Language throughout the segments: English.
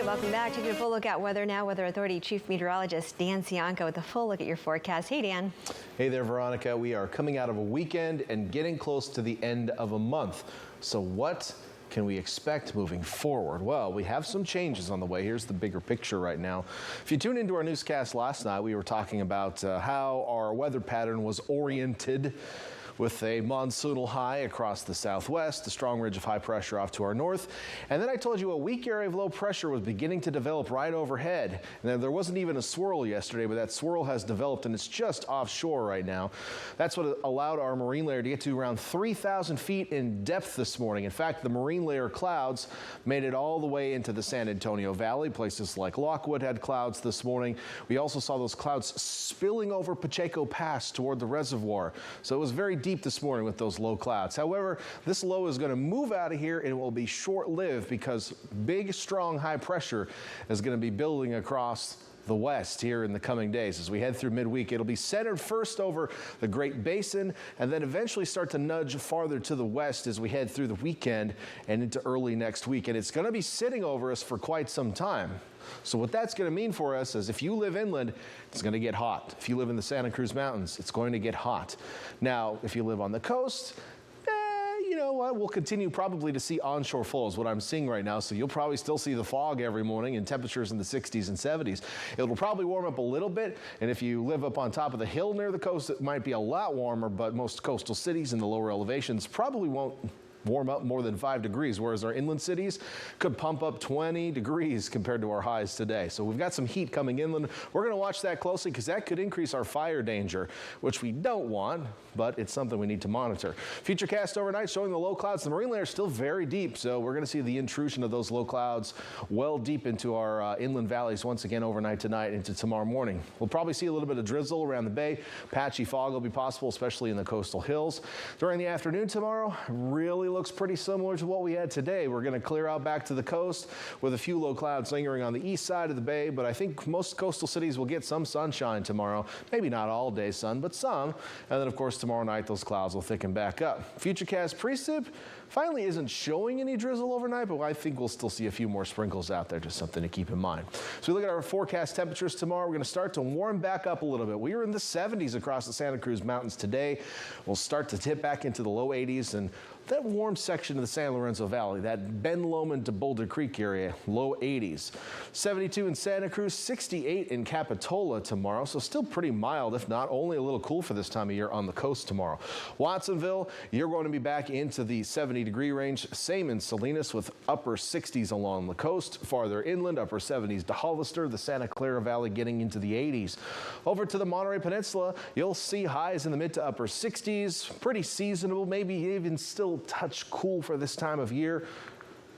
Welcome back. Taking a full look at weather now. Weather Authority Chief Meteorologist Dan Cianca with a full look at your forecast. Hey, Dan. Hey there, Veronica. We are coming out of a weekend and getting close to the end of a month. So what can we expect moving forward? Well, we have some changes on the way. Here's the bigger picture right now. If you tuned into our newscast last night, we were talking about how our weather pattern was oriented with a monsoonal high across the southwest, a strong ridge of high pressure off to our north. And then I told you a weak area of low pressure was beginning to develop right overhead. And there wasn't even a swirl yesterday, but that swirl has developed and it's just offshore right now. That's what allowed our marine layer to get to around 3,000 feet in depth this morning. In fact, the marine layer clouds made it all the way into the San Antonio Valley. Places like Lockwood had clouds this morning. We also saw those clouds spilling over Pacheco Pass toward the reservoir. So it was very deep this morning with those low clouds. However, this low is going to move out of here and it will be short-lived because big, strong, high pressure is going to be building across the west here in the coming days. As we head through midweek, it'll be centered first over the Great Basin and then eventually start to nudge farther to the west as we head through the weekend and into early next week. And it's going to be sitting over us for quite some time. So what that's going to mean for us is if you live inland, it's going to get hot. If you live in the Santa Cruz Mountains, it's going to get hot. Now, if you live on the coast, you know what, we'll continue probably to see onshore flows, what I'm seeing right now. So you'll probably still see the fog every morning and temperatures in the 60s and 70s. It'll probably warm up a little bit. And if you live up on top of the hill near the coast, it might be a lot warmer, but most coastal cities in the lower elevations probably won't warm up more than 5 degrees, whereas our inland cities could pump up 20 degrees compared to our highs today. So we've got some heat coming inland. We're going to watch that closely because that could increase our fire danger, which we don't want, but it's something we need to monitor. Futurecast overnight showing the low clouds. The marine layer is still very deep, so we're going to see the intrusion of those low clouds well deep into our inland valleys once again overnight tonight into tomorrow morning. We'll probably see a little bit of drizzle around the bay. Patchy fog will be possible, especially in the coastal hills. During the afternoon tomorrow, really looks pretty similar to what we had today. We're going to clear out back to the coast with a few low clouds lingering on the east side of the bay, but I think most coastal cities will get some sunshine tomorrow. Maybe not all day sun, but some. And then, of course, tomorrow night, those clouds will thicken back up. Futurecast precip finally isn't showing any drizzle overnight, but I think we'll still see a few more sprinkles out there, just something to keep in mind. So we look at our forecast temperatures tomorrow. We're going to start to warm back up a little bit. We were in the 70s across the Santa Cruz Mountains today. We'll start to tip back into the low 80s, and that warm section of the San Lorenzo Valley, that Ben Lomond to Boulder Creek area, low 80s. 72 in Santa Cruz, 68 in Capitola tomorrow, so still pretty mild, if not only a little cool for this time of year on the coast tomorrow. Watsonville, you're going to be back into the 70-degree range. Same in Salinas with upper 60s along the coast. Farther inland, upper 70s to Hollister, the Santa Clara Valley getting into the 80s. Over to the Monterey Peninsula, you'll see highs in the mid to upper 60s. Pretty seasonable, maybe even still touch cool for this time of year.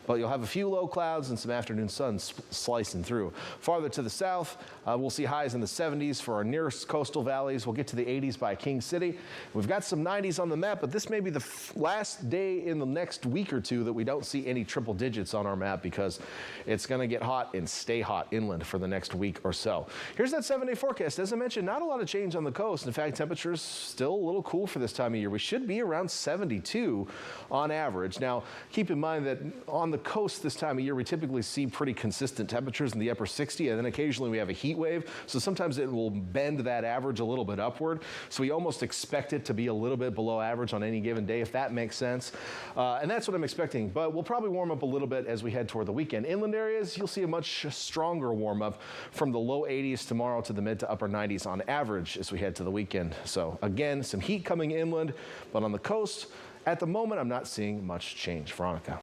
But you'll have a few low clouds and some afternoon sun slicing through. Farther to the south, we'll see highs in the 70s for our nearest coastal valleys. We'll get to the 80s by King City. We've got some 90s on the map, but this may be the last day in the next week or two that we don't see any triple digits on our map because it's going to get hot and stay hot inland for the next week or so. Here's that 7-day forecast. As I mentioned, not a lot of change on the coast. In fact, temperatures still a little cool for this time of year. We should be around 72 on average. Now, keep in mind that on the coast this time of year, we typically see pretty consistent temperatures in the upper 60, and then occasionally we have a heat wave. So sometimes it will bend that average a little bit upward. So we almost expect it to be a little bit below average on any given day, if that makes sense. And that's what I'm expecting. But we'll probably warm up a little bit as we head toward the weekend. Inland areas, you'll see a much stronger warm up from the low 80s tomorrow to the mid to upper 90s on average as we head to the weekend. So again, some heat coming inland, but on the coast, at the moment, I'm not seeing much change. Veronica.